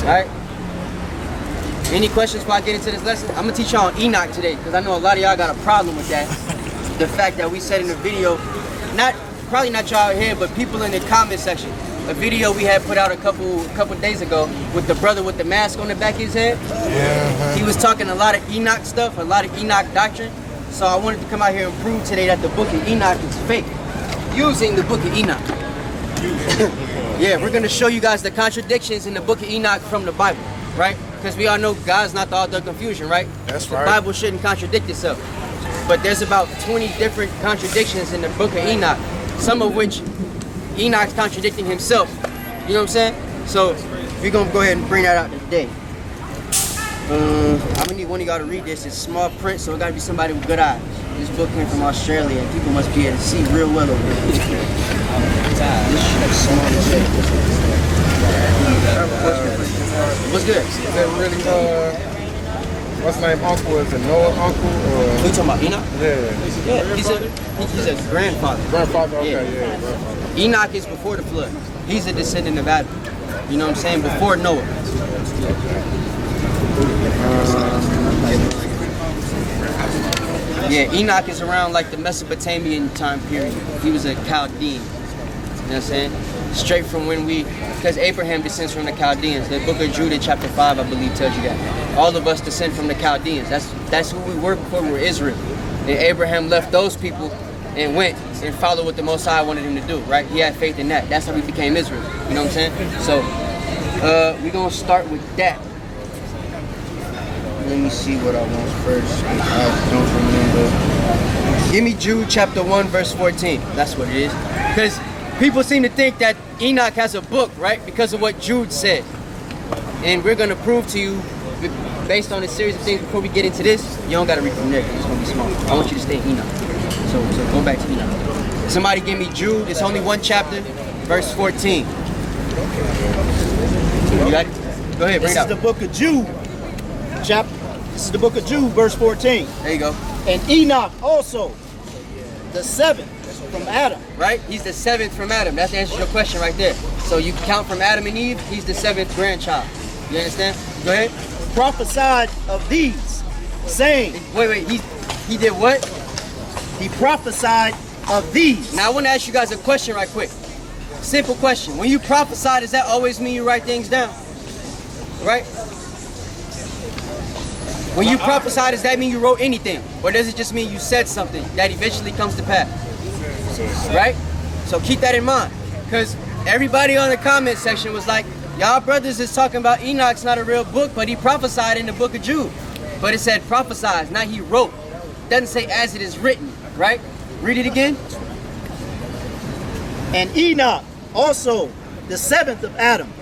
Alright? Any questions before I get into this lesson? I'm going to teach y'all on Enoch today, because I know a lot of y'all got a problem with that. The fact that we said in the video, probably not y'all here, but people in the comment section, a video we had put out a couple days ago with the brother with the mask on the back of his head. Yeah. He was talking a lot of Enoch stuff, a lot of Enoch doctrine. So I wanted to come out here and prove today that the book of Enoch is fake, using the book of Enoch. Yeah, we're going to show you guys the contradictions in the book of Enoch from the Bible, right? Because we all know God's not the author of confusion, right? That's right. The Bible shouldn't contradict itself. But there's about 20 different contradictions in the book of Enoch, some of which Enoch's contradicting himself. You know what I'm saying? So we're going to go ahead and bring that out today. I'm going to need one of y'all to read this. It's small print, so it got to be somebody with good eyes. This book came from Australia, and people must be able to see real well over there. This shit is small as shit. What's good? Is that really, what's his name, uncle? Is it Noah's uncle? Or? Who you talking about, Enoch? Yeah. He's a grandfather. Grandfather, okay, yeah, grandfather. Enoch is before the flood. He's a descendant of Adam. You know what I'm saying? Before Noah. Yeah, Enoch is around like the Mesopotamian time period. He was a Chaldean. You know what I'm saying? Straight from when because Abraham descends from the Chaldeans. The book of Judah chapter 5, I believe, tells you that. All of us descend from the Chaldeans. That's who we were before we were Israel. And Abraham left those people and went and followed what the Most High wanted him to do, right? He had faith in that. That's how we became Israel. You know what I'm saying? So, we're going to start with that. Let me see what I want first. I don't remember. Give me Jude chapter 1, verse 14. That's what it is. Because people seem to think that Enoch has a book, right? Because of what Jude said. And we're going to prove to you, based on a series of things, before we get into this, you don't got to read from there. It's going to be small. I want you to stay in Enoch. So go back to Enoch. Somebody give me Jude. It's only one chapter, verse 14. You got it? Go ahead, bring it up. This is the book of Jude. This is the book of Jude, verse 14. There you go. And Enoch also, the seventh from Adam. Right? He's the seventh from Adam. That answers your question right there. So you count from Adam and Eve, he's the seventh grandchild. You understand? Go ahead. Prophesied of these, saying. Wait, he did what? He prophesied of these. Now I want to ask you guys a question right quick. Simple question. When you prophesy, does that always mean you write things down? Right? When you prophesy, does that mean you wrote anything? Or does it just mean you said something that eventually comes to pass? Right? So keep that in mind. Because everybody on the comment section was like, y'all brothers is talking about Enoch's not a real book, but he prophesied in the book of Jude. But it said prophesied, not he wrote. It doesn't say as it is written, right? Read it again. And Enoch also, the seventh of Adam,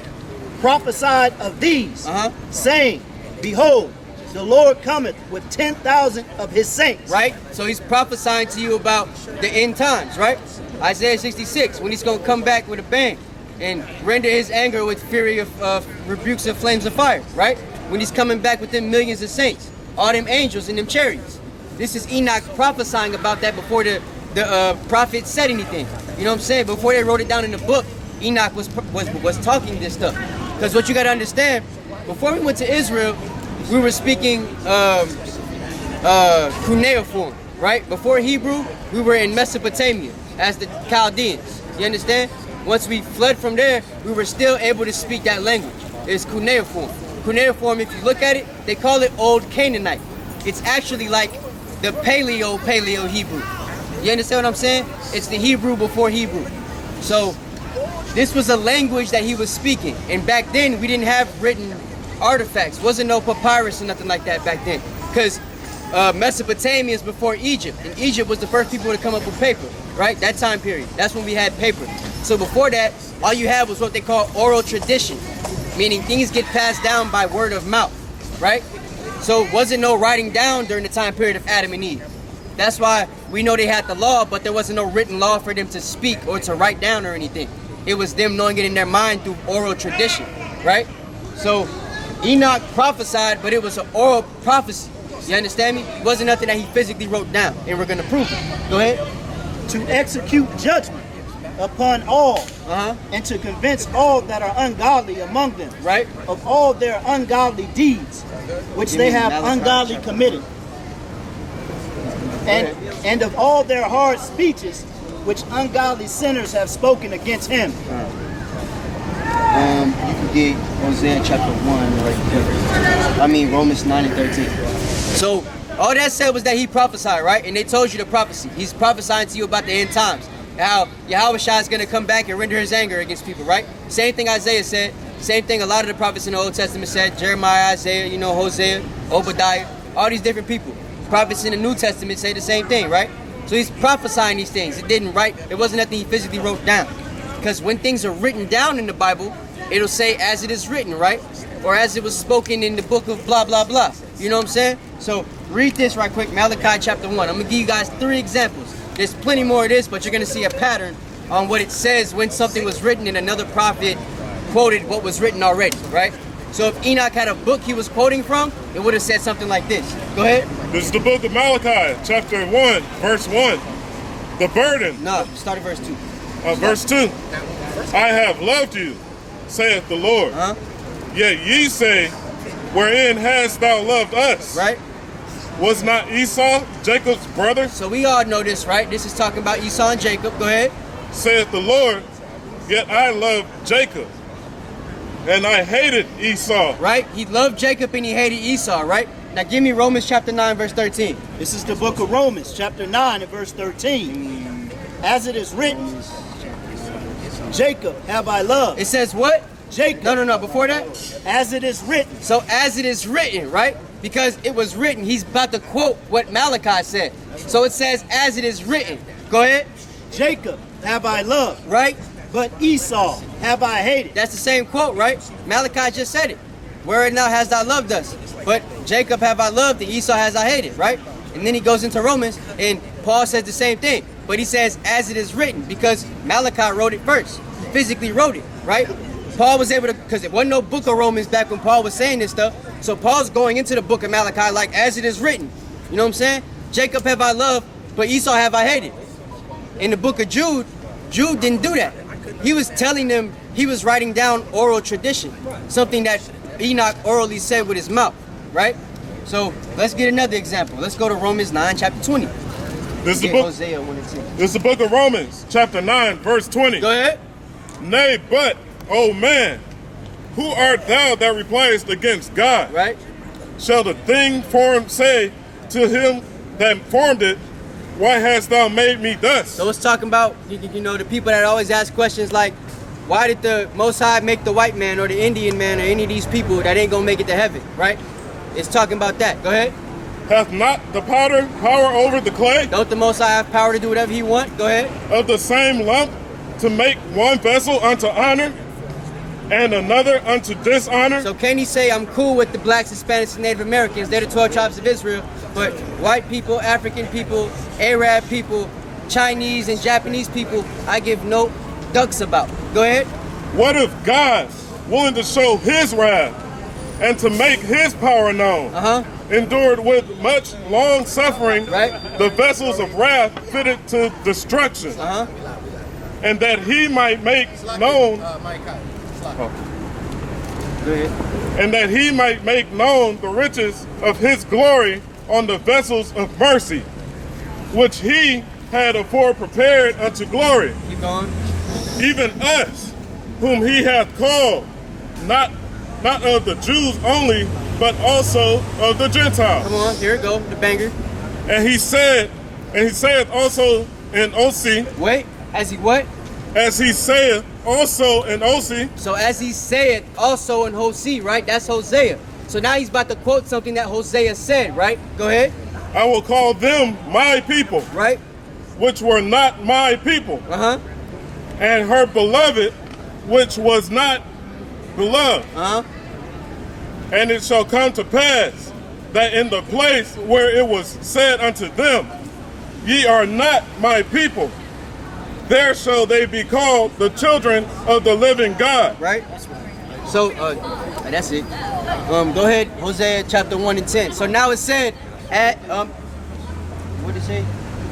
prophesied of these, saying, behold, the Lord cometh with 10,000 of his saints. Right? So he's prophesying to you about the end times, right? Isaiah 66, when he's going to come back with a bang and render his anger with fury of rebukes and flames of fire, right? When he's coming back with them millions of saints, all them angels and them chariots. This is Enoch prophesying about that before the prophets said anything. You know what I'm saying? Before they wrote it down in the book, Enoch was talking this stuff. Because what you got to understand, before we went to Israel, we were speaking cuneiform, right? Before Hebrew, we were in Mesopotamia as the Chaldeans. You understand? Once we fled from there, we were still able to speak that language. It's cuneiform. Cuneiform, if you look at it, they call it Old Canaanite. It's actually like the Paleo Hebrew. You understand what I'm saying? It's the Hebrew before Hebrew. So this was a language that he was speaking. And back then, we didn't have written artifacts. Wasn't no papyrus or nothing like that back then. Because Mesopotamia is before Egypt. And Egypt was the first people to come up with paper, right? That time period. That's when we had paper. So before that, all you had was what they call oral tradition. Meaning things get passed down by word of mouth, right? So wasn't no writing down during the time period of Adam and Eve. That's why we know they had the law, but there wasn't no written law for them to speak or to write down or anything. It was them knowing it in their mind through oral tradition, right? So Enoch prophesied, but it was an oral prophecy. You understand me? It wasn't nothing that he physically wrote down, and we're going to prove it. Go ahead. To execute judgment upon all, and to convince all that are ungodly among them, right, of all their ungodly deeds, which they have ungodly committed, and of all their hard speeches, which ungodly sinners have spoken against him. You can get Hosea chapter 1 right there. I mean Romans 9 and 13. So all that said was that he prophesied, right? And they told you the prophecy. He's prophesying to you about the end times. How Yahweh Shai is going to come back and render his anger against people, right? Same thing Isaiah said. Same thing a lot of the prophets in the Old Testament said. Jeremiah, Isaiah, you know, Hosea, Obadiah, all these different people. Prophets in the New Testament say the same thing, right? So he's prophesying these things. It wasn't nothing he physically wrote down. Because when things are written down in the Bible, it'll say as it is written, right? Or as it was spoken in the book of blah, blah, blah. You know what I'm saying? So read this right quick, Malachi chapter 1. I'm going to give you guys 3 examples. There's plenty more of this, but you're going to see a pattern on what it says when something was written and another prophet quoted what was written already, right? So if Enoch had a book he was quoting from, it would have said something like this. Go ahead. This is the book of Malachi, chapter 1, verse 1. The burden. No, start at verse 2. Verse 2. I have loved you, saith the Lord. Yet ye say, wherein hast thou loved us? Right? Was not Esau Jacob's brother? So we all know this, right? This is talking about Esau and Jacob. Go ahead. Saith the Lord, yet I loved Jacob, and I hated Esau. Right? He loved Jacob and he hated Esau, right? Now give me Romans chapter 9, verse 13. This is the book of Romans, chapter 9 and verse 13. As it is written, Jacob have I loved. It says what? Jacob. No. Before that? As it is written. So as it is written, right? Because it was written. He's about to quote what Malachi said. So it says as it is written. Go ahead. Jacob have I loved. Right? But Esau have I hated. That's the same quote, right? Malachi just said it. Where now has thou loved us? But Jacob have I loved and Esau has I hated, right? And then he goes into Romans and Paul says the same thing. But he says as it is written because Malachi wrote it first. He physically wrote it, right? Paul was able to, because it wasn't no book of Romans back when Paul was saying this stuff. So Paul's going into the book of Malachi like as it is written. You know what I'm saying? Jacob have I loved, but Esau have I hated. In the book of Jude, Jude didn't do that. He was telling them, he was writing down oral tradition. Something that Enoch orally said with his mouth, right? So let's get another example. Let's go to Romans 9, chapter 20. This is the book, Hosea 1 and 2. this is the book of Romans, chapter 9, verse 20. Go ahead. Nay, but, O man, who art thou that repliest against God? Right? Shall the thing formed say to him that formed it, why hast thou made me thus? So it's talking about, you know, the people that always ask questions like, why did the Most High make the white man or the Indian man or any of these people that ain't gonna make it to heaven, right? It's talking about that. Go ahead. Hath not the potter power over the clay? Don't the Most High have power to do whatever he want? Go ahead. Of the same lump to make one vessel unto honor and another unto dishonor? So can he say, I'm cool with the blacks, Hispanics, and Native Americans, they're the 12 tribes of Israel, but white people, African people, Arab people, Chinese and Japanese people, I give no ducks about. Go ahead. What if God, willing to show his wrath and to make his power known, endured with much long suffering the vessels of wrath fitted to destruction, and that he might make known and that he might make known the riches of his glory on the vessels of mercy, which he had afore prepared unto glory. Keep going. Even us, whom he hath called, not of the Jews only, but also of the Gentiles. Come on, here it go, the banger. And he saith also in OC. Wait, as he what? As he saith also in OC. So as he said also in Hosea, right? That's Hosea. So now he's about to quote something that Hosea said, right? Go ahead. I will call them my people. Right. Which were not my people. And her beloved, which was not beloved. And it shall come to pass that in the place where it was said unto them, ye are not my people, there shall they be called the children of the living God. Right? So, that's it. Go ahead, Hosea chapter 1 and 10. So now it said, what did it say?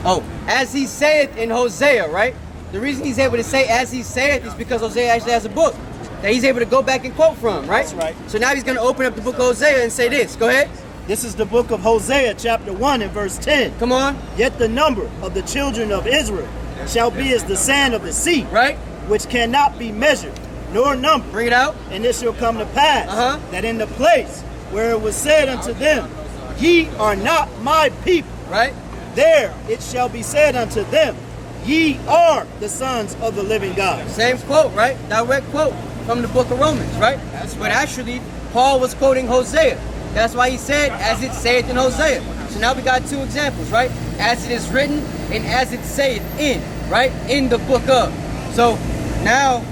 Oh, as he saith in Hosea, right? The reason he's able to say as he saith is because Hosea actually has a book that he's able to go back and quote from, right? That's right. So now he's going to open up the book of Hosea and say this. Go ahead. This is the book of Hosea, chapter 1 and verse 10. Come on. Yet the number of the children of Israel shall be as the sand of the sea, Right? which cannot be measured nor numbered. Bring it out. And it shall come to pass that in the place where it was said unto them, ye are not my people, Right? there it shall be said unto them, ye are the sons of the living God. Same quote, right? Direct quote from the book of Romans, right? But actually, Paul was quoting Hosea. That's why he said, as it saith in Hosea. So now we got two examples, right? As it is written and as it saith in, right? In the book of. So now,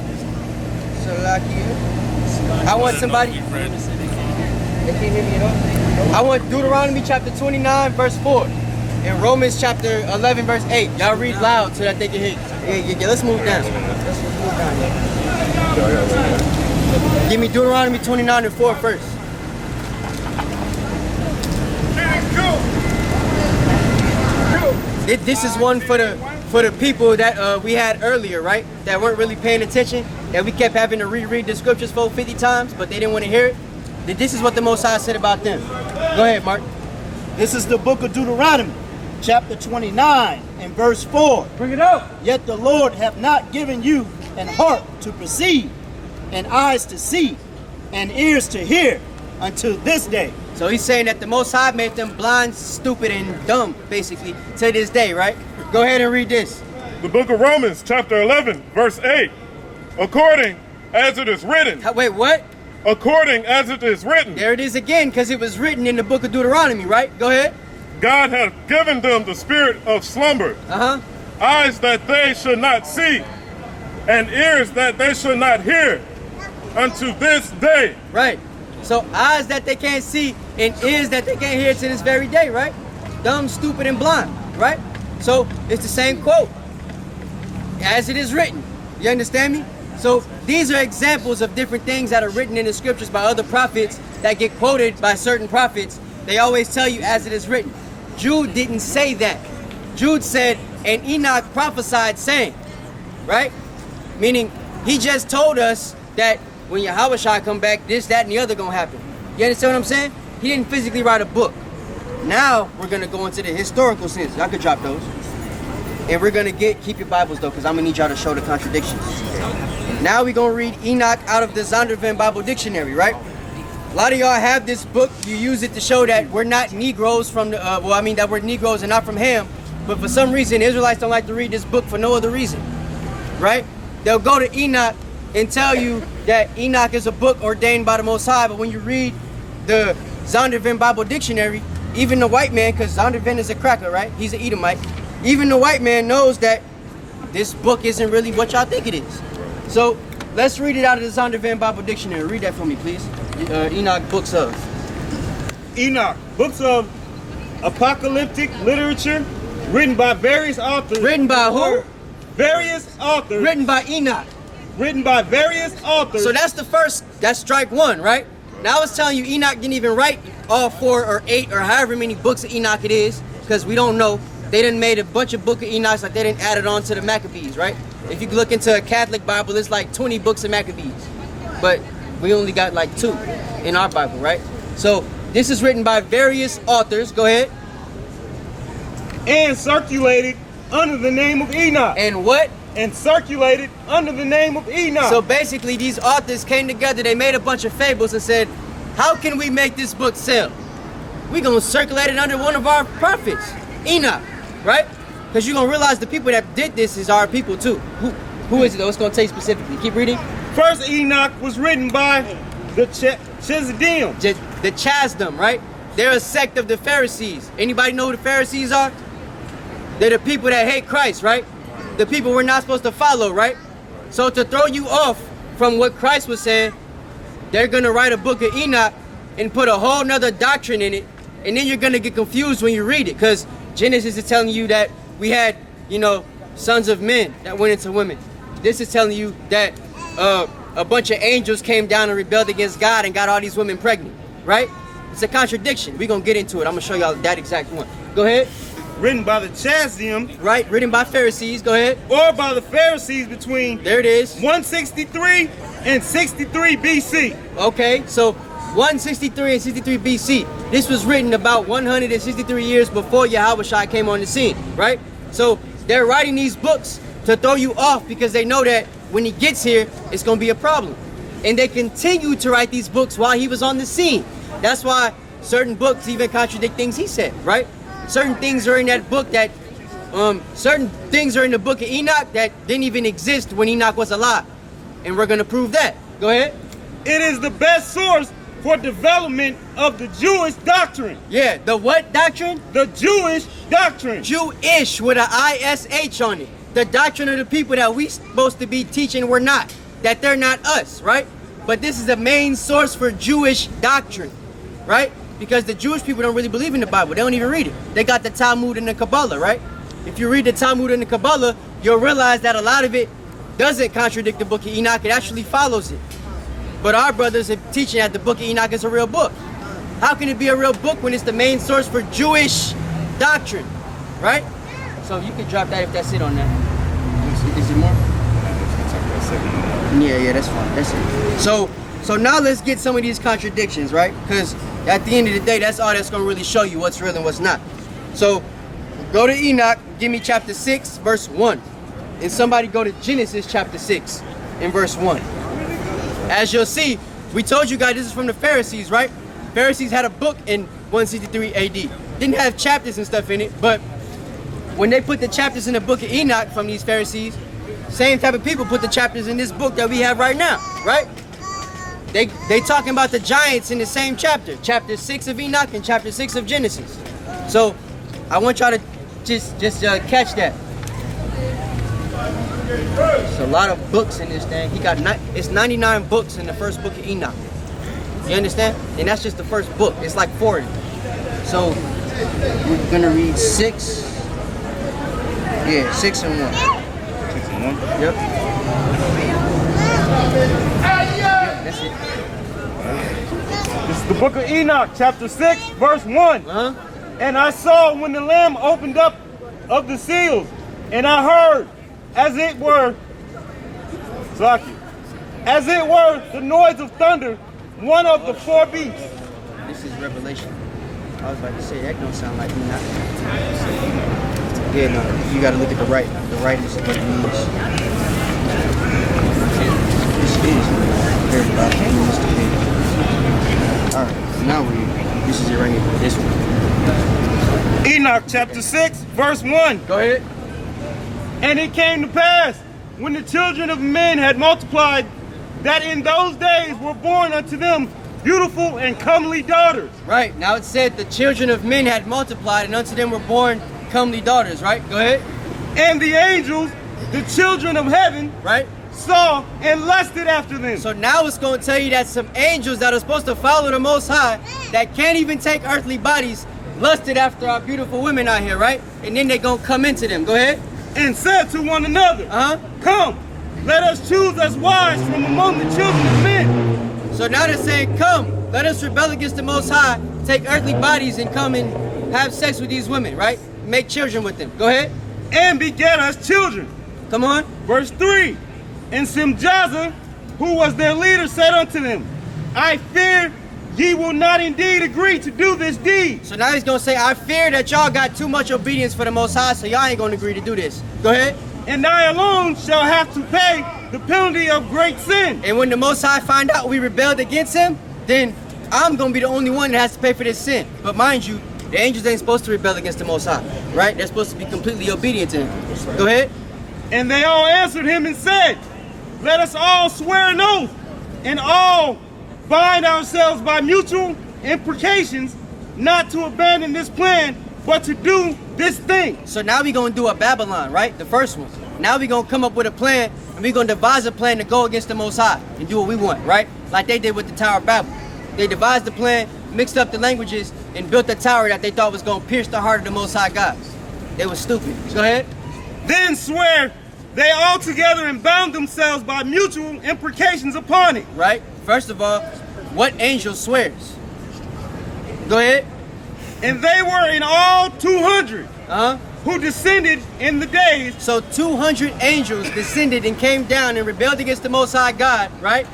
I want somebody. They can't hear me at all. I want Deuteronomy chapter 29, verse 4. And Romans chapter 11, verse 8. Y'all read loud so that they can hear. Yeah, let's move down. Give me Deuteronomy 29 and 4 first. This is one for the people that we had earlier, right? That weren't really paying attention. That we kept having to reread the scriptures 50 times, but they didn't want to hear it. This is what the Most High said about them. Go ahead, Mark. This is the book of Deuteronomy, chapter 29 and verse 4. Bring it up. Yet the Lord hath not given you an heart to perceive, and eyes to see, and ears to hear, until this day. So he's saying that the Most High made them blind, stupid, and dumb, basically, to this day, right? Go ahead and read this. The book of Romans, chapter 11, verse 8. According as it is written. Wait, what? According as it is written. There it is again, because it was written in the book of Deuteronomy, right? Go ahead. God hath given them the spirit of slumber. Eyes that they should not see, and ears that they should not hear, unto this day. Right. So eyes that they can't see and ears that they can't hear to this very day, right? Dumb, stupid, and blind, right? So it's the same quote. As it is written. You understand me? So these are examples of different things that are written in the scriptures by other prophets that get quoted by certain prophets. They always tell you as it is written. Jude didn't say that. Jude said, and Enoch prophesied saying, right? Meaning he just told us that when Yahushua come back, this, that, and the other gonna happen. You understand what I'm saying? He didn't physically write a book. Now we're gonna go into the historical sense. Y'all could drop those. And we're gonna keep your Bibles though, because I'm gonna need y'all to show the contradictions. Now we're gonna read Enoch out of the Zondervan Bible Dictionary, right? A lot of y'all have this book. You use it to show that we're not Negroes from the, that we're Negroes and not from Ham. But for some reason, Israelites don't like to read this book for no other reason, right? They'll go to Enoch and tell you that Enoch is a book ordained by the Most High, but when you read the Zondervan Bible Dictionary, even the white man, because Zondervan is a cracker, right? He's an Edomite. Even the white man knows that this book isn't really what y'all think it is. So let's read it out of the Zondervan Bible Dictionary. Read that for me, please. Enoch, books of. Enoch, books of apocalyptic literature written by various authors. Written by who? Various authors. Written by Enoch. Written by various authors. So that's the first, that's strike one, right? Now I was telling you Enoch didn't even write all 4 or 8 or however many books of Enoch it is, because we don't know. They done made a bunch of book of Enochs, like they didn't add it on to the Maccabees, right? If you look into a Catholic Bible, it's like 20 books of Maccabees. But we only got like 2 in our Bible, right? So this is written by various authors. Go ahead. And circulated under the name of Enoch. And what? And circulated under the name of Enoch. So basically these authors came together, they made a bunch of fables and said, how can we make this book sell? We're going to circulate it under one of our prophets, Enoch, right? Because you're going to realize the people that did this is our people too. Who is it though? It's going to tell you specifically. Keep reading. First Enoch was written by the Chassidim. The Chasdim, right? They're a sect of the Pharisees. Anybody know who the Pharisees are? They're the people that hate Christ, right? The people we're not supposed to follow, right? So to throw you off from what Christ was saying, they're going to write a book of Enoch and put a whole nother doctrine in it. And then you're going to get confused when you read it, because Genesis is telling you that we had, sons of men that went into women. This is telling you that a bunch of angels came down and rebelled against God and got all these women pregnant, right? It's a contradiction. We're going to get into it. I'm going to show y'all that exact one. Go ahead. written by the CashApp, right? Written by Pharisees. Go ahead. or by the Pharisees between There it is. 163 and 63 BC. Okay, so 163 and 63 BC. This was written about 163 years before Yahushua came on the scene, right? So they're writing these books to throw you off because they know that when he gets here, it's going to be a problem. And they continue to write these books while he was on the scene. That's why certain books even contradict things he said, right? Certain things are in that book that, certain things are in the book of Enoch that didn't even exist when Enoch was alive. And we're going to prove that. Go ahead. It is the best source for development of the Jewish doctrine. Yeah, the what doctrine? The Jewish doctrine. Jewish with an ISH on it. The doctrine of the people that we supposed to be teaching we're not. That they're not us, right? But this is the main source for Jewish doctrine, right? Because the Jewish people don't really believe in the Bible. They don't even read it. They got the Talmud and the Kabbalah, right? If you read the Talmud and the Kabbalah, you'll realize that a lot of it doesn't contradict the book of Enoch. It actually follows it. But our brothers are teaching that the book of Enoch is a real book. How can it be a real book when it's the main source for Jewish doctrine, right? So you can drop that if that's it on that. Is it more? Yeah, that's fine. That's it. So now let's get some of these contradictions, right? Because at the end of the day, that's all that's going to really show you what's real and what's not. So go to Enoch, give me chapter 6, verse 1. And somebody go to Genesis chapter 6 and verse 1. As you'll see, we told you guys this is from the Pharisees, right? Pharisees had a book in 163 AD. Didn't have chapters and stuff in it, but when they put the chapters in the book of Enoch from these Pharisees, same type of people put the chapters in this book that we have right now, right? They talking about the giants in the same chapter, chapter 6 of Enoch and chapter 6 of Genesis. So I want y'all to just catch that. There's a lot of books in this thing. It's 99 books in the first book of Enoch. You understand? And that's just the first book. It's like 40. So we're gonna read 6. Yeah, 6 and 1. 6 and 1? Yep. That's it. This is the book of Enoch, chapter 6, verse 1. And I saw when the Lamb opened up of the seals, and I heard, as it were the noise of thunder, one of the 4 beasts. This is Revelation. I was about to say that don't sound like Enoch. Yeah, no, you gotta look at the right. The right is what it means. This is about Alright, now this is it right here. This one. Enoch chapter 6, verse 1. Go ahead. And it came to pass, when the children of men had multiplied, that in those days were born unto them beautiful and comely daughters. Right, now it said the children of men had multiplied and unto them were born comely daughters, right? Go ahead. And the angels, the children of heaven, right, saw and lusted after them. So now it's going to tell you that some angels that are supposed to follow the Most High, that can't even take earthly bodies, lusted after our beautiful women out here, right? And then they're going to come into them. Go ahead. And said to one another, Come, let us choose us wives from among the children of men. So now they're saying, come, let us rebel against the Most High, take earthly bodies and come and have sex with these women, right? Make children with them. Go ahead. And beget us children. Come on. Verse 3. And Simjaza, who was their leader, said unto them, I fear ye will not indeed agree to do this deed. So now he's going to say, I fear that y'all got too much obedience for the Most High, so y'all ain't going to agree to do this. Go ahead. And I alone shall have to pay the penalty of great sin. And when the Most High find out we rebelled against him, then I'm going to be the only one that has to pay for this sin. But mind you, the angels ain't supposed to rebel against the Most High, right? They're supposed to be completely obedient to him. Go ahead. And they all answered him and said, Let us all swear an oath, and all bind ourselves by mutual imprecations, not to abandon this plan, but to do this thing. So now we're going to do a Babylon, right? The first one. Now we're going to come up with a plan, and we're going to devise a plan to go against the Most High and do what we want, right? Like they did with the Tower of Babel. They devised the plan, mixed up the languages, and built a tower that they thought was going to pierce the heart of the Most High God. They were stupid. Go ahead. Then swear they all together and bound themselves by mutual imprecations upon it. Right? First of all, what angel swears? Go ahead. And they were in all 200 who descended in the days. So 200 angels descended and came down and rebelled against the Most High God, right?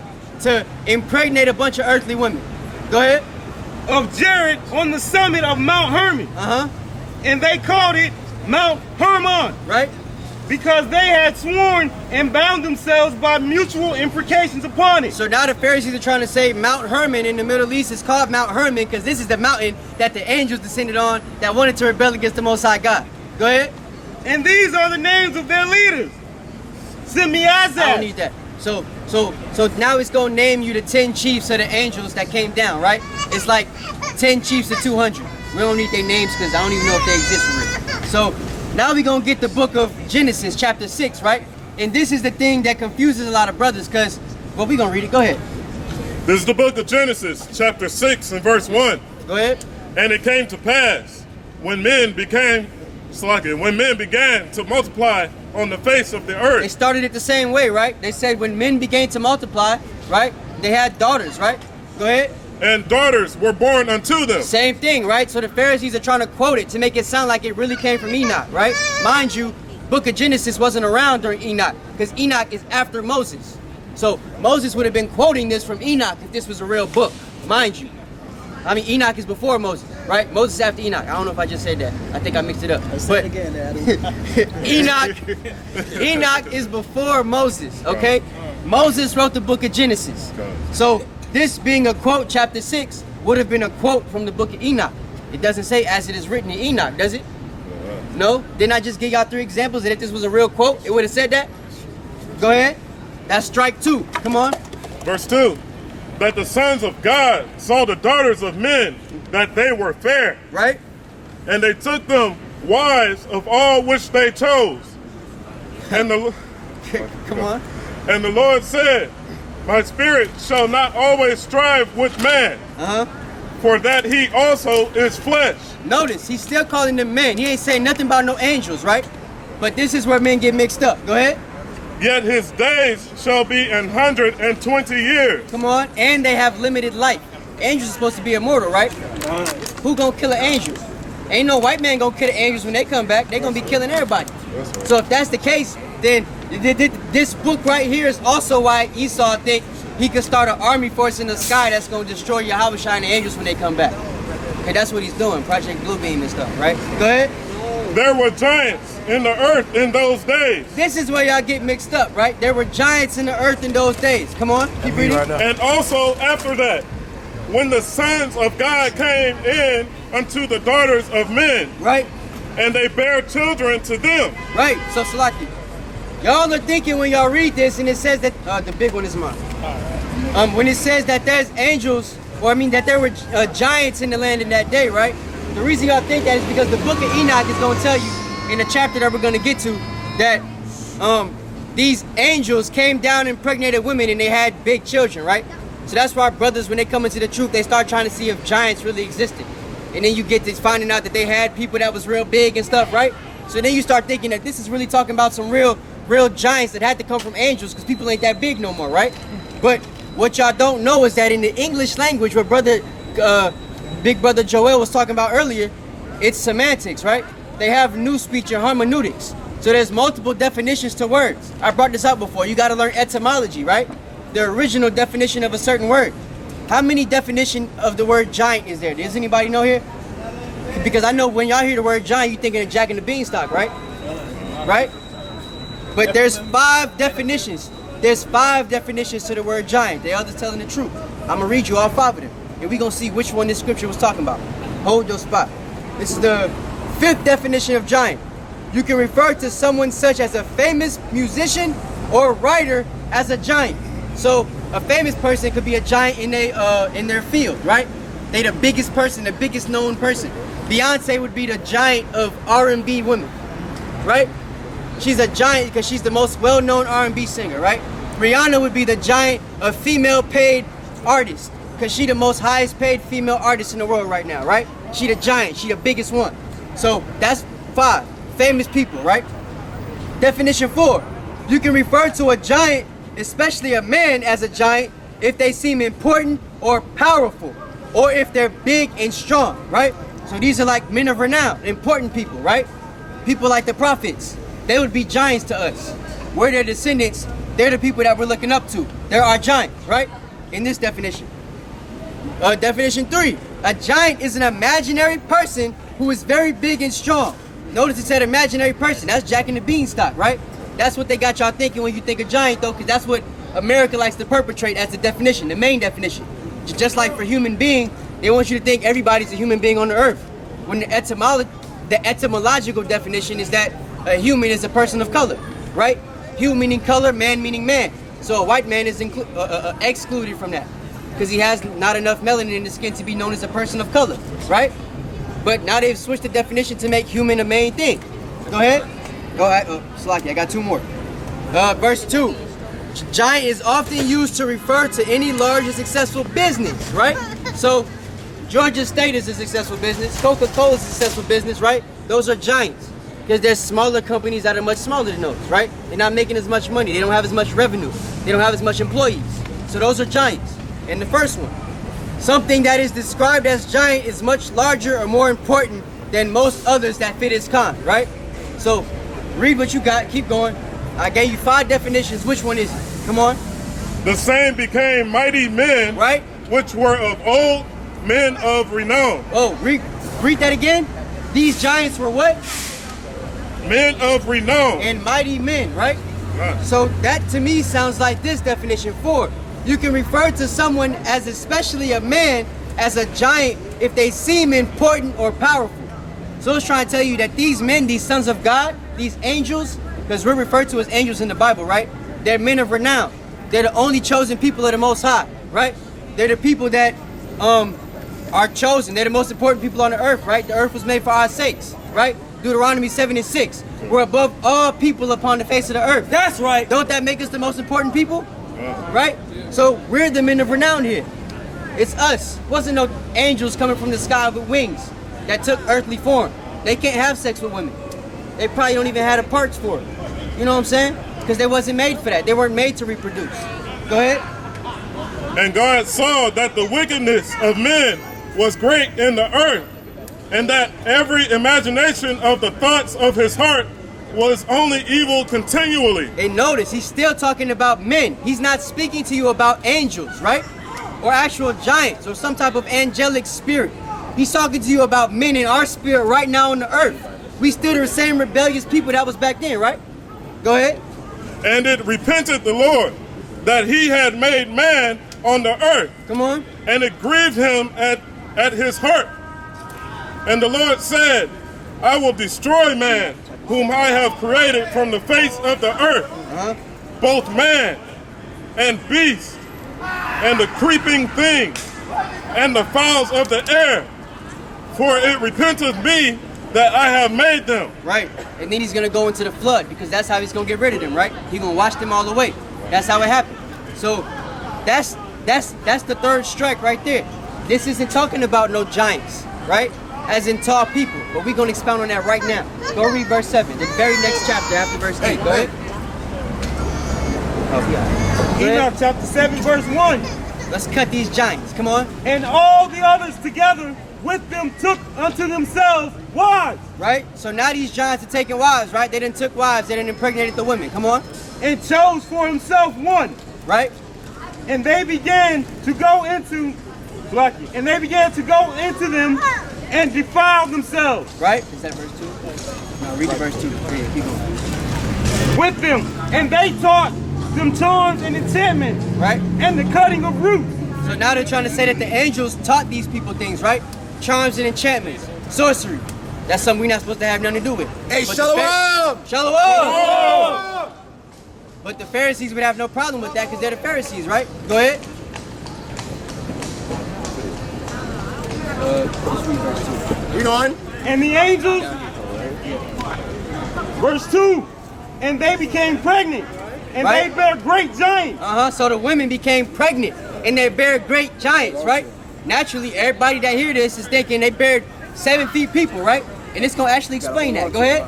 To impregnate a bunch of earthly women. Go ahead. Of Jared on the summit of Mount Hermon. And they called it Mount Hermon. Right. Because they had sworn and bound themselves by mutual imprecations upon it. So now the Pharisees are trying to say Mount Hermon in the Middle East is called Mount Hermon because this is the mountain that the angels descended on that wanted to rebel against the Most High God. Go ahead. And these are the names of their leaders. Semiazah. I don't need that. So now it's gonna name you the 10 chiefs of the angels that came down, right? It's like 10 chiefs of 200. We don't need their names because I don't even know if they exist for real. So now we're gonna get the book of Genesis, chapter 6, right? And this is the thing that confuses a lot of brothers because, well, we're gonna read it. Go ahead. This is the book of Genesis, chapter 6 and verse 1. Go ahead. And it came to pass when men began to multiply on the face of the earth. They started it the same way, right? They said when men began to multiply, right? They had daughters, right? Go ahead. And daughters were born unto them. Same thing, right? So the Pharisees are trying to quote it to make it sound like it really came from Enoch, right? Mind you, book of Genesis wasn't around during Enoch because Enoch is after Moses. So Moses would have been quoting this from Enoch if this was a real book, mind you. I mean, Enoch is before Moses, right? Moses is after Enoch. I don't know if I just said that. I think I mixed it up. Say it again, Daddy. Enoch is before Moses, okay? Moses wrote the book of Genesis. So this being a quote, chapter 6, would have been a quote from the book of Enoch. It doesn't say as it is written in Enoch, does it? No? Didn't I just give y'all 3 examples that if this was a real quote, it would have said that? Go ahead. That's strike 2. Come on. Verse 2. That the sons of God saw the daughters of men, that they were fair. Right? And they took them wives of all which they chose. And the Come on. And the Lord said, my spirit shall not always strive with man, for that he also is flesh. Notice, he's still calling them men. He ain't saying nothing about no angels, right? But this is where men get mixed up. Go ahead. Yet his days shall be 120 years. Come on. And they have limited life. Angels are supposed to be immortal, right? Who gonna kill an angel? Ain't no white man gonna kill the angels when they come back. They gonna be killing everybody. So if that's the case, then this book right here is also why Esau think he could start an army force in the sky that's gonna destroy Yahweh and the angels when they come back. Okay, that's what he's doing, Project Bluebeam and stuff, right? Go ahead. There were giants in the earth in those days. This is where y'all get mixed up, right? There were giants in the earth in those days. Come on, keep reading. And also after that, when the sons of God came in unto the daughters of men, right? And they bare children to them. Right, so Salaki, y'all are thinking when y'all read this and it says that, the big one is mine. When it says that there's angels, or I mean that there were giants in the land in that day, right? The reason y'all think that is because the book of Enoch is going to tell you in the chapter that we're going to get to that these angels came down and impregnated women and they had big children, right? So that's why brothers, when they come into the truth, they start trying to see if giants really existed. And then you get to finding out that they had people that was real big and stuff, right? So then you start thinking that this is really talking about some real giants that had to come from angels because people ain't that big no more, right? But what y'all don't know is that in the English language, what Big Brother Joel was talking about earlier, it's semantics, right? They have new speech and hermeneutics. So there's multiple definitions to words. I brought this up before. You got to learn etymology, right? The original definition of a certain word. How many definition of the word giant is there? Does anybody know here? Because I know when y'all hear the word giant, you're thinking of Jack and the Beanstalk, right? Right? But there's 5 definitions. There's 5 definitions to the word giant. They all just telling the truth. I'm going to read you all 5 of them. And we're going to see which one this scripture was talking about. Hold your spot. This is the 5th definition of giant. You can refer to someone such as a famous musician or writer as a giant. So a famous person could be a giant in their field, right? They the biggest person, the biggest known person. Beyonce would be the giant of R&B women, right? She's a giant because she's the most well-known R&B singer, right? Rihanna would be the giant of female paid artists because she the most highest paid female artist in the world right now, right? She the giant, she the biggest one. So that's 5 famous people, right? Definition 4, you can refer to a giant, especially a man, as a giant if they seem important or powerful, or if they're big and strong, right? So these are like men of renown, important people, right? People like the prophets. They would be giants to us. We're their descendants. They're the people that we're looking up to. They're our giants, right? In this definition. Definition 3. A giant is an imaginary person who is very big and strong. Notice it said imaginary person. That's Jack and the Beanstalk, right? That's what they got y'all thinking when you think of giant, though, because that's what America likes to perpetrate as the definition, the main definition. Just like for human being, they want you to think everybody's a human being on the earth. When the etymological definition is that a human is a person of color, right? Hue meaning color, man meaning man. So a white man is excluded from that because he has not enough melanin in his skin to be known as a person of color, right? But now they've switched the definition to make human a main thing. Go ahead. Go ahead. Slaki, I got 2 more. Verse 2. Giant is often used to refer to any large and successful business, right? So Georgia State is a successful business. Coca-Cola is a successful business, right? Those are giants. Because there's smaller companies that are much smaller than those, right? They're not making as much money. They don't have as much revenue. They don't have as much employees. So those are giants. And the first one, something that is described as giant is much larger or more important than most others that fit its kind, right? So read what you got. Keep going. I gave you 5 definitions. Which one is it? Come on. The same became mighty men, right? Which were of old, men of renown. Oh, read that again. These giants were what? Men of renown. And mighty men, right? So that to me sounds like this definition 4. You can refer to someone as especially a man as a giant if they seem important or powerful. So it's trying to tell you that these men, these sons of God, these angels, because we're referred to as angels in the Bible, right? They're men of renown. They're the only chosen people of the Most High, right? They're the people that are chosen. They're the most important people on the earth, right? The earth was made for our sakes, right? Deuteronomy 7:6. We're above all people upon the face of the earth. That's right. Don't that make us the most important people? Right? So we're the men of renown here. It's us. Wasn't no angels coming from the sky with wings that took earthly form. They can't have sex with women. They probably don't even have the parts for it. You know what I'm saying? Because they wasn't made for that. They weren't made to reproduce. Go ahead. And God saw that the wickedness of men was great in the earth, and that every imagination of the thoughts of his heart was only evil continually. And notice, he's still talking about men. He's not speaking to you about angels, right? Or actual giants or some type of angelic spirit. He's talking to you about men in our spirit right now on the earth. We still the same rebellious people that was back then, right? Go ahead. And it repented the Lord that he had made man on the earth. Come on. And it grieved him at his heart. And the Lord said, I will destroy man, whom I have created from the face of the earth, both man and beast, and the creeping thing, and the fowls of the air. For it repenteth me that I have made them. Right. And then he's going to go into the flood, because that's how he's going to get rid of them, right? He's going to wash them all away. That's how it happened. So that's the third strike right there. This isn't talking about no giants, right? As in tall people. But we're going to expound on that right now. Go read verse 7, the very next chapter after verse 8. Go ahead. Enoch chapter 7 verse 1. Let's cut these giants. Come on. And all the others together with them took unto themselves wives. Right? So now these giants are taking wives, right? They done took wives. They done impregnated the women. Come on. And chose for himself one. Right? And they began to go into them and defile themselves. Right? Is that verse 2? No, read the verse 2. Yeah, keep going. With them. And they taught them charms and enchantments. Right? And the cutting of roots. So now they're trying to say that the angels taught these people things, right? Charms and enchantments. Sorcery. That's something we're not supposed to have nothing to do with. Hey, But shalom! Shalom! But the Pharisees would have no problem with that because they're the Pharisees, right? Go ahead. Just read verse 2. Read on. And the angels, verse 2, and they became pregnant, and Right. they bare great giants. So the women became pregnant and they bare great giants, right? Naturally, everybody that hear this is thinking they bared 7 feet people, right? And it's going to actually explain that. Go ahead.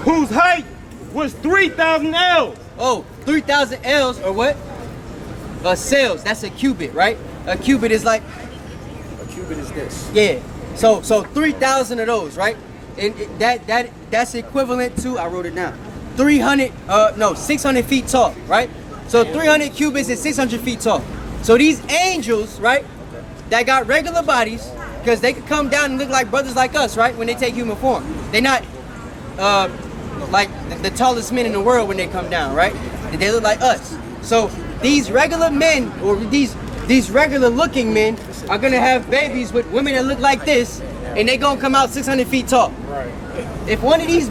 Whose height was 3,000 ells. Oh, 3,000 ells or what? Cells. That's a cubit, right? A cubit is like... A cubit is this. Yeah. So 3,000 of those, right? And that's equivalent to, I wrote it down, 600 feet tall, right? So 300 cubits is 600 feet tall. So these angels, right, that got regular bodies, because they could come down and look like brothers like us, right, when they take human form. They're not like the tallest men in the world when they come down, right? They look like us. So these regular men, or these regular looking men, are gonna have babies with women that look like this, and they gonna come out 600 feet tall. Right. If one of these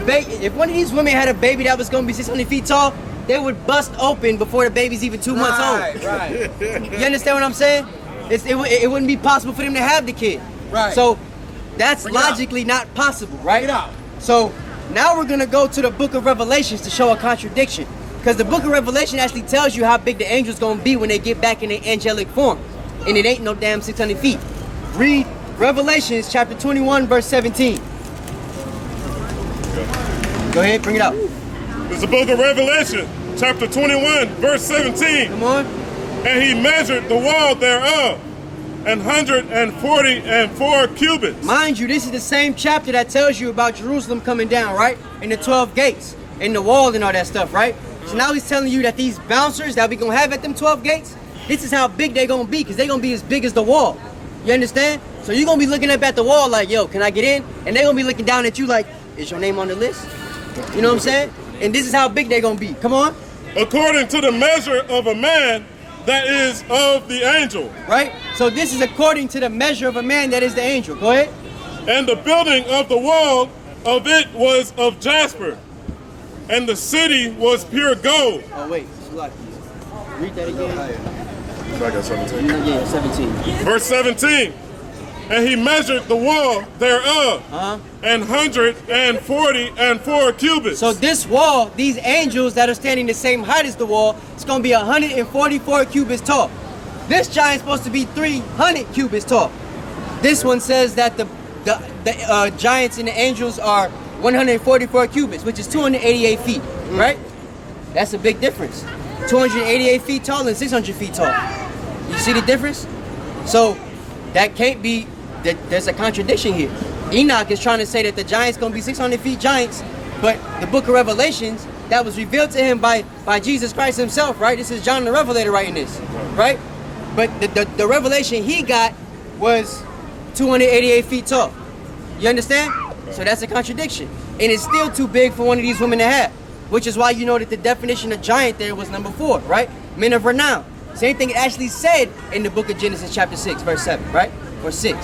women had a baby that was gonna be 600 feet tall, they would bust open before the baby's even 2 months old. Right. You understand what I'm saying? It wouldn't be possible for them to have the kid. Right. So that's logically not possible, right? So now we're gonna go to the book of Revelations to show a contradiction. Because the book of Revelation actually tells you how big the angel's gonna be when they get back in their angelic form. And it ain't no damn 600 feet. Read Revelations chapter 21, verse 17. Go ahead, bring it out. It's the book of Revelation, chapter 21, verse 17. Come on. And he measured the wall thereof, 144 cubits. Mind you, this is the same chapter that tells you about Jerusalem coming down, right? And the 12 gates, and the wall and all that stuff, right? So now he's telling you that these bouncers that we gonna have at them 12 gates, this is how big they're gonna be, because they're gonna be as big as the wall. You understand? So you're gonna be looking up at the wall like, yo, can I get in? And they're gonna be looking down at you like, is your name on the list? You know what I'm saying? And this is how big they're gonna be. Come on. According to the measure of a man that is of the angel. Right? So this is according to the measure of a man that is the angel. Go ahead. And the building of the wall of it was of jasper, and the city was pure gold. Oh wait, read that again. I got 17. Yeah, 17. Verse 17. And he measured the wall thereof, 144 cubits. So this wall, these angels that are standing the same height as the wall, it's going to be 144 cubits tall. This giant's supposed to be 300 cubits tall. This one says that the giants and the angels are 144 cubits, which is 288 feet, right? That's a big difference. 288 feet tall and 600 feet tall. You see the difference? So that can't be, there's a contradiction here. Enoch is trying to say that the giant's going to be 600 feet giants, but the book of Revelations that was revealed to him by Jesus Christ himself, right? This is John the Revelator writing this, right? But the revelation he got was 288 feet tall. You understand? So that's a contradiction. And it's still too big for one of these women to have, which is why you know that the definition of giant there was number 4, right? Men of renown. Same thing it actually said in the book of Genesis chapter 6, verse 7, right? Or 6,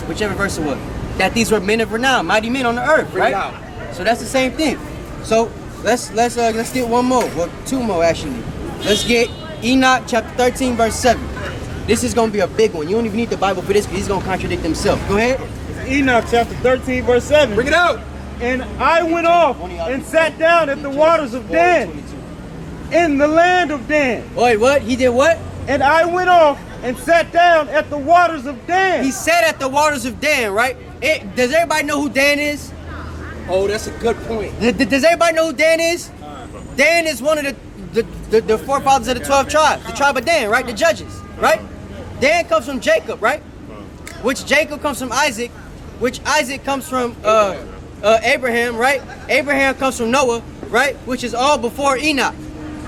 whichever verse it was. That these were men of renown, mighty men on the earth, right? So that's the same thing. So let's get one more, well, 2 more actually. Let's get Enoch chapter 13, verse 7. This is gonna be a big one. You don't even need the Bible for this because he's gonna contradict himself. Go ahead. Enoch chapter 13, verse 7. Bring it out. And I went off and sat down at the waters of Dan, in the land of Dan. Wait, what? He did what? And I went off and sat down at the waters of Dan. He sat at the waters of Dan, right? Does everybody know who Dan is? Oh, that's a good point. Does everybody know who Dan is? Dan is one of the forefathers of the 12 tribes, the tribe of Dan, right? The judges, right? Dan comes from Jacob, right? Which Jacob comes from Isaac, which Isaac comes from Abraham, right? Abraham comes from Noah, right? Which is all before Enoch.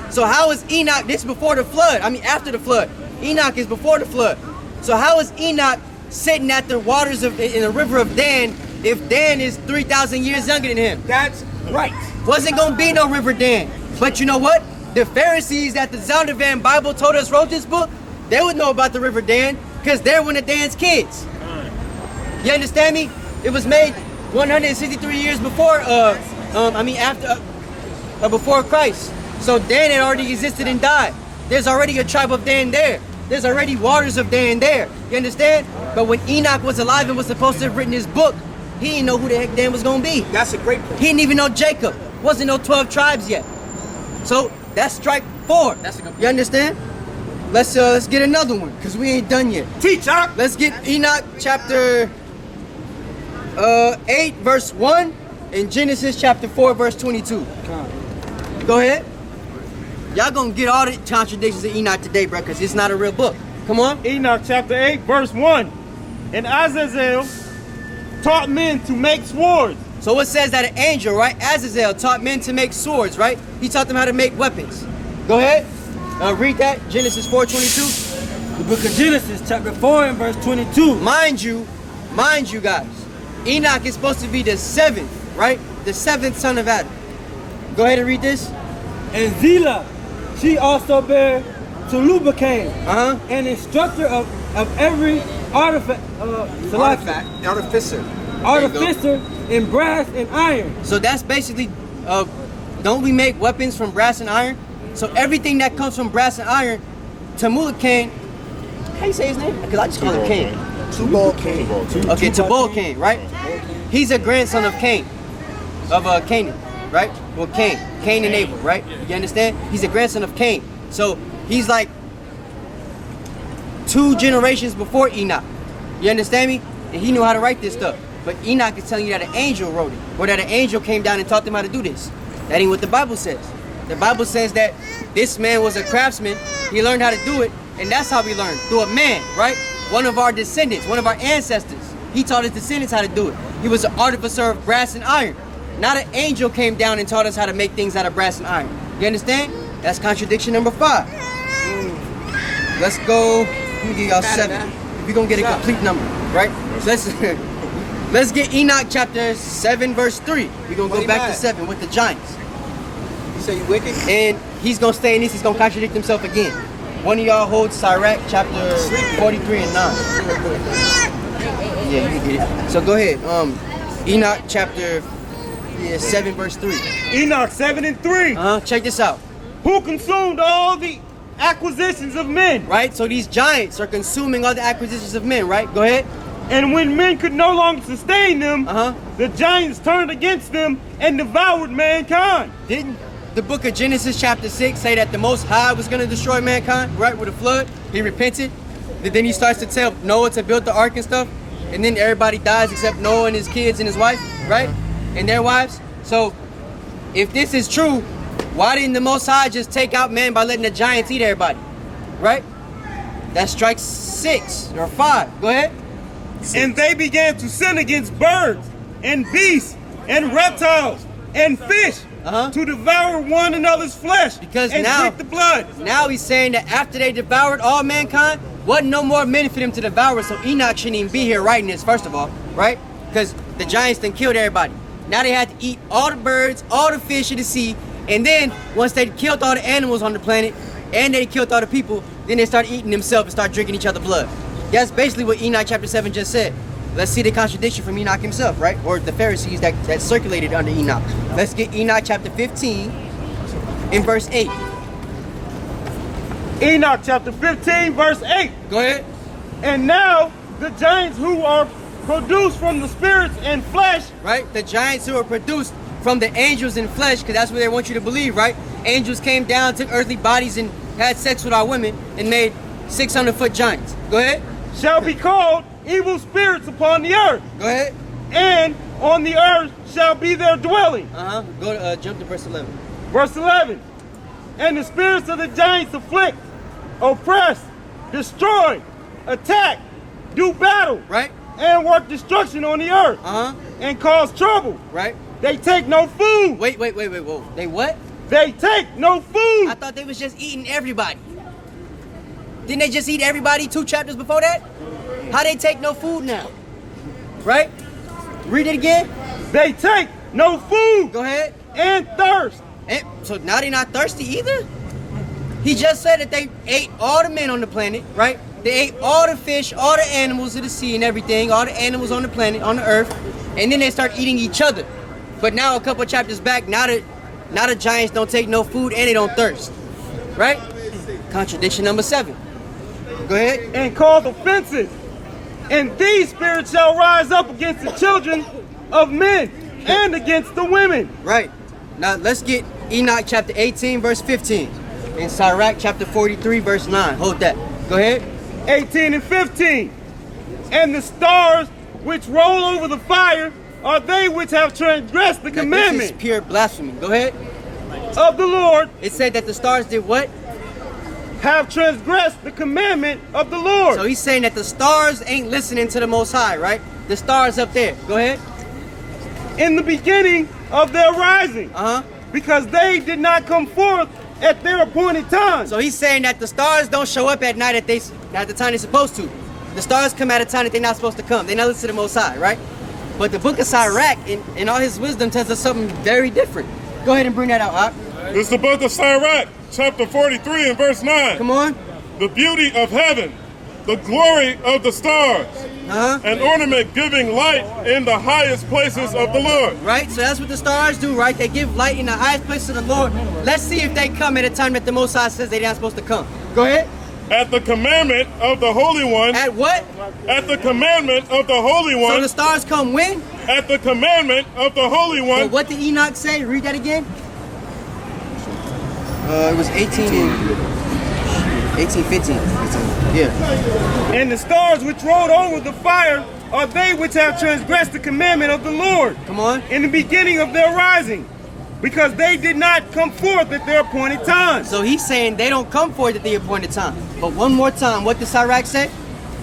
So how is Enoch, this before the flood? I mean after the flood. Enoch is before the flood. So how is Enoch sitting at the waters in the river of Dan if Dan is 3,000 years younger than him? That's right. Wasn't gonna be no river Dan. But you know what? The Pharisees that the Zondervan Bible told us wrote this book, they would know about the river Dan because they're one of Dan's kids. You understand me? It was made 163 years before, before Christ. So Dan had already existed and died. There's already a tribe of Dan there. There's already waters of Dan there. You understand? But when Enoch was alive and was supposed to have written his book, he didn't know who the heck Dan was gonna be. That's a great point. He didn't even know Jacob. Wasn't no 12 tribes yet. So that's strike 4. That's a good point. You understand? Let's get another one because we ain't done yet. Teach, huh? Let's get Enoch chapter 8 verse 1 and Genesis chapter 4 verse 22. Go ahead. Y'all gonna get all the contradictions of Enoch today, bro, because it's not a real book. Come on. Enoch chapter 8, verse 1. And Azazel taught men to make swords. So it says that an angel, right, Azazel, taught men to make swords, right? He taught them how to make weapons. Go ahead. Read that, Genesis 4:22. The book of Genesis, chapter 4 and verse 22. Mind you guys, Enoch is supposed to be the seventh, right? The seventh son of Adam. Go ahead and read this. And Zillah, she also bare to Lubicane, an instructor of every artificer in brass and iron. So that's basically, don't we make weapons from brass and iron? So everything that comes from brass and iron, Tubal Cain, how you say his name? Because I just call him Cain. Tubal Cain. Okay, Tubal Cain, right? He's a grandson of Cain, of Canaan, right? Well, Cain and Abel, right? You understand? He's a grandson of Cain. So he's like 2 generations before Enoch. You understand me? And he knew how to write this stuff. But Enoch is telling you that an angel wrote it, or that an angel came down and taught them how to do this. That ain't what the Bible says. The Bible says that this man was a craftsman. He learned how to do it, and that's how we learned, through a man, right? One of our descendants, one of our ancestors. He taught his descendants how to do it. He was an artificer of brass and iron. Not an angel came down and taught us how to make things out of brass and iron. You understand? That's contradiction number 5. Let's go. Let me give y'all 7. We're gonna get a complete number, right? Let's get Enoch chapter 7 verse 3. We're gonna go back to 7 with the giants. You say you wicked? And he's gonna stay in this, he's gonna contradict himself again. One of y'all holds Sirach chapter 43 and 9. Yeah, you can get it. So go ahead. Enoch chapter 7 verse 3. Enoch 7 and 3. Check this out. Who consumed all the acquisitions of men. Right? So these giants are consuming all the acquisitions of men, right? Go ahead. And when men could no longer sustain them, the giants turned against them and devoured mankind. Didn't the book of Genesis chapter 6 say that the Most High was going to destroy mankind, right, with a flood? He repented. Then he starts to tell Noah to build the ark and stuff. And then everybody dies except Noah and his kids and his wife, right? And their wives. So if this is true, why didn't the Most High just take out man by letting the giants eat everybody? Right? That strikes 6 or 5. Go ahead. And they began to sin against birds and beasts and reptiles and fish to devour one another's flesh because and now, drink the blood. Now he's saying that after they devoured all mankind, wasn't no more men for them to devour. So Enoch shouldn't even be here writing this, first of all, right? Because the giants done killed everybody. Now they had to eat all the birds, all the fish of the sea, and then once they killed all the animals on the planet and they killed all the people, then they start eating themselves and start drinking each other's blood. That's basically what Enoch chapter 7 just said. Let's see the contradiction from Enoch himself, right? Or the Pharisees that circulated under Enoch. Let's get Enoch chapter 15 in verse 8. Enoch chapter 15 verse 8. Go ahead. And now the giants who are produced from the spirits and flesh. Right? The giants who are produced from the angels in flesh, because that's what they want you to believe, right? Angels came down, took earthly bodies and had sex with our women and made 600-foot giants. Go ahead. Shall be called evil spirits upon the earth. Go ahead. And on the earth shall be their dwelling. Go to jump to verse 11. Verse 11. And the spirits of the giants afflict, oppress, destroy, attack, do battle, right, and work destruction on the earth, and cause trouble. Right. They take no food. Wait, whoa. They what? They take no food. I thought they was just eating everybody. Didn't they just eat everybody 2 chapters before that? How they take no food now? Right? Read it again. They take no food. Go ahead. And thirst. And so now they're not thirsty either? He just said that they ate all the men on the planet, right? They ate all the fish, all the animals of the sea and everything, all the animals on the planet, on the earth, and then they start eating each other. But now a couple chapters back, now the giants don't take no food and they don't thirst. Right? Contradiction number 7. Go ahead. And cause offenses. And these spirits shall rise up against the children of men and against the women. Right. Now let's get Enoch chapter 18 verse 15 and Sirach chapter 43 verse 9. Hold that. Go ahead. 18 and 15. And the stars which roll over the fire are they which have transgressed the commandment. This is pure blasphemy. Go ahead. Of the Lord. It said that the stars did what? Have transgressed the commandment of the Lord. So he's saying that the stars ain't listening to the Most High, right? the stars up there. Go ahead. In the beginning of their rising. Because they did not come forth at their appointed time. So he's saying that the stars don't show up at night at the time they're supposed to. The stars come at a time that they're not supposed to come. They not listen to the Most High, right? But the book of Sirach, in all his wisdom, tells us something very different. Go ahead and bring that out, Ak. This is the book of Sirach, chapter 43 and verse 9. Come on. The beauty of heaven, the glory of the stars, an ornament giving light in the highest places of the Lord. Right, so that's what the stars do, right? They give light in the highest places of the Lord. Let's see if they come at a time that the Most High says they're not supposed to come. Go ahead. At the commandment of the Holy One. At what? At the commandment of the Holy One. So the stars come when? At the commandment of the Holy One. But what did Enoch say? Read that again. It was 1815. Yeah. And the stars which rode over the fire are they which have transgressed the commandment of the Lord. Come on. In the beginning of their rising, because they did not come forth at their appointed time. So he's saying they don't come forth at the appointed time. But one more time, what did Sirach say?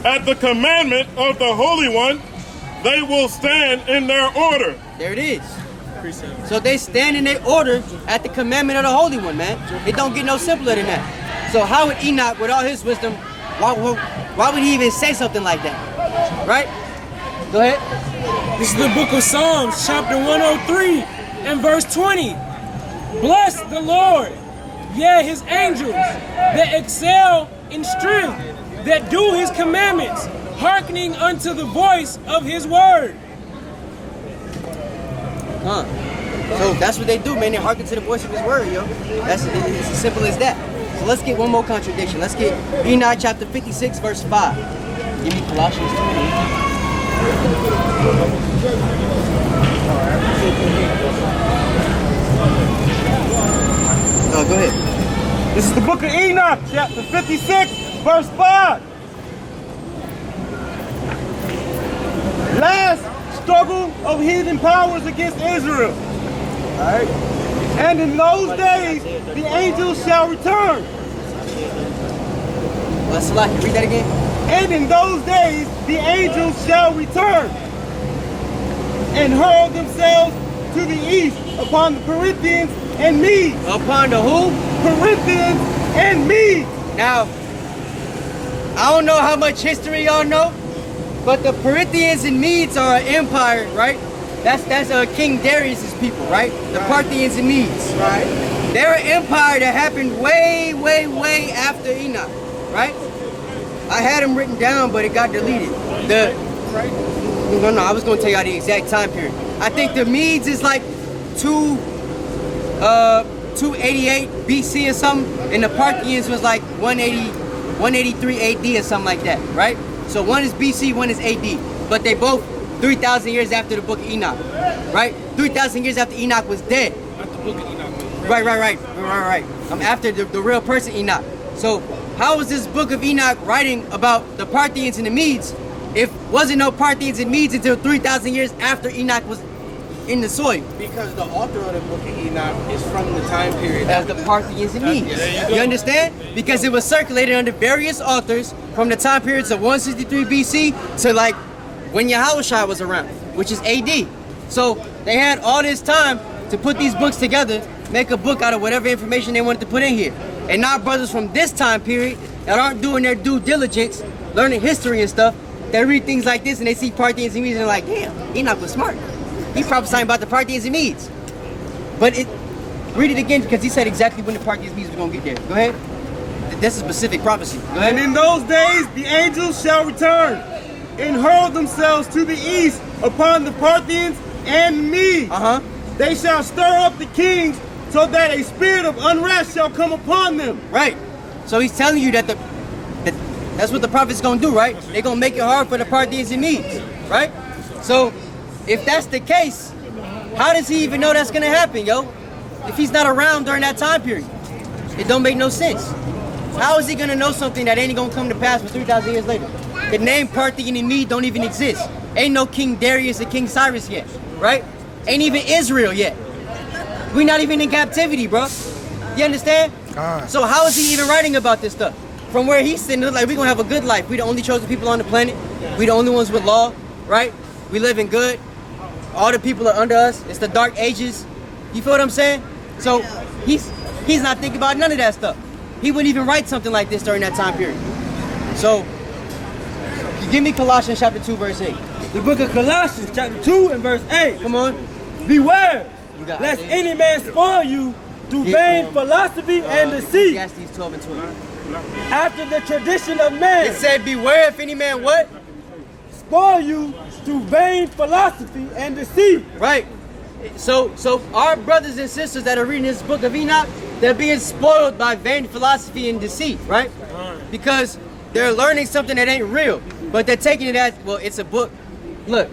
At the commandment of the Holy One, they will stand in their order. There it is. So they stand in their order at the commandment of the Holy One, man. It don't get no simpler than that. So how would Enoch, with all his wisdom, why would he even say something like that? Right? Go ahead. This is the book of Psalms, chapter 103 and verse 20. Bless the Lord, yea, his angels, that excel in strength, that do his commandments, hearkening unto the voice of his word. So that's what they do, man. They hearken to the voice of his word, yo. It's as simple as that. So let's get one more contradiction. Let's get Enoch chapter 56, verse 5. Give me Colossians 2. Oh, go ahead. This is the book of Enoch, chapter 56, verse 5. Last struggle of heathen powers against Israel. All right. And in those days, the angels shall return. Let's read that again. And in those days, the angels shall return and hurl themselves to the east upon the Corinthians and Medes. Upon the who? Corinthians and Medes. Now, I don't know how much history y'all know, but the Parthians and Medes are an empire, right? That's King Darius's people, right? The Parthians and Medes. Right. They're an empire that happened way, way, way after Enoch, right? I had them written down, but it got deleted. No, I was gonna tell y'all the exact time period. I think the Medes is like 288 BC or something, and the Parthians was like 183 AD or something like that, right? So one is BC, one is AD, but they both 3,000 years after the book of Enoch, right? 3,000 years after Enoch was dead. Not the book of Enoch. Right. I'm after the real person Enoch. So how was this book of Enoch writing about the Parthians and the Medes if wasn't no Parthians and Medes until 3,000 years after Enoch was in the soil? Because the author of the book of Enoch is from the time period as the Parthians and Medes. You understand? Because it was circulated under various authors from the time periods of 163 BC to like when Yahushua was around, which is AD. So they had all this time to put these books together, make a book out of whatever information they wanted to put in here. And now brothers from this time period that aren't doing their due diligence, learning history and stuff, they read things like this and they see Parthians and Medes and they're like, damn, Enoch was smart. He prophesying about the Parthians and Medes. But read it again because he said exactly when the Parthians and Medes were going to get there. Go ahead. That's a specific prophecy. Go ahead. And in those days the angels shall return and hurl themselves to the east upon the Parthians and Medes. They shall stir up the kings so that a spirit of unrest shall come upon them. Right. So he's telling you that that's what the prophet's going to do, right? They're going to make it hard for the Parthians and Medes, right? So if that's the case, how does he even know that's going to happen, yo? If he's not around during that time period, it don't make no sense. How is he going to know something that ain't going to come to pass for 3,000 years later? The name Parthian and Mede don't even exist. Ain't no King Darius or King Cyrus yet, right? Ain't even Israel yet. We not even in captivity, bro. You understand? So how is he even writing about this stuff? From where he's sitting, like, we're going to have a good life. We the only chosen people on the planet. We the only ones with law, right? We living good. All the people are under us. It's the dark ages. You feel what I'm saying? So he's not thinking about none of that stuff. He wouldn't even write something like this during that time period. So give me Colossians chapter 2, verse 8. The book of Colossians chapter 2 and verse 8. Come on. Beware, lest any man spoil you through vain philosophy and deceit. Ecclesiastes 12 and 20. After the tradition of man. It said, beware if any man what? Spoil you through vain philosophy and deceit. Right. So our brothers and sisters that are reading this book of Enoch, they're being spoiled by vain philosophy and deceit, right? Because they're learning something that ain't real, but they're taking it as, well, it's a book. Look,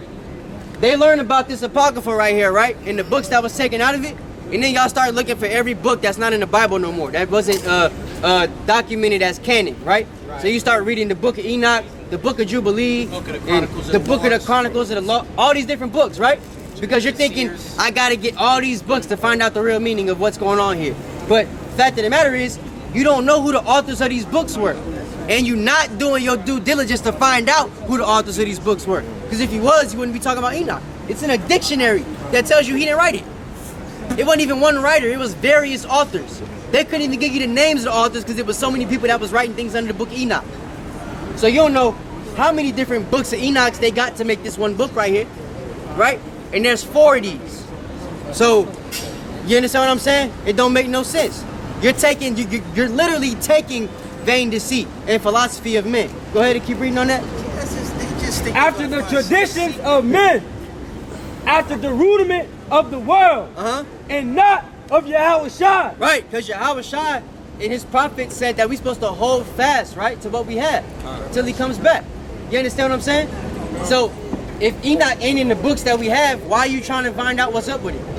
they learn about this apocrypha right here, right? In the books that was taken out of it, and then y'all start looking for every book that's not in the Bible no more. That wasn't documented as canon, right? So you start reading the book of Enoch, the book of Jubilee, and the book of the Chronicles of the Law, all these different books, right? Because you're thinking, I gotta get all these books to find out the real meaning of what's going on here. But the fact of the matter is, you don't know who the authors of these books were. And you're not doing your due diligence to find out who the authors of these books were. Because if you was, you wouldn't be talking about Enoch. It's in a dictionary that tells you he didn't write it. It wasn't even one writer, it was various authors. They couldn't even give you the names of the authors because there was so many people that was writing things under the book of Enoch. So you don't know how many different books of Enochs they got to make this one book right here, right? And there's 4 of these. So, you understand what I'm saying? It don't make no sense. You're literally taking vain deceit and philosophy of men. Go ahead and keep reading on that. After the traditions of men, after the rudiment of the world, and not of Yahweh. Right, because Yahweh and his prophet said that we're supposed to hold fast, right, to what we have until he comes back. You understand what I'm saying? So, if Enoch ain't in the books that we have, why are you trying to find out what's up with it?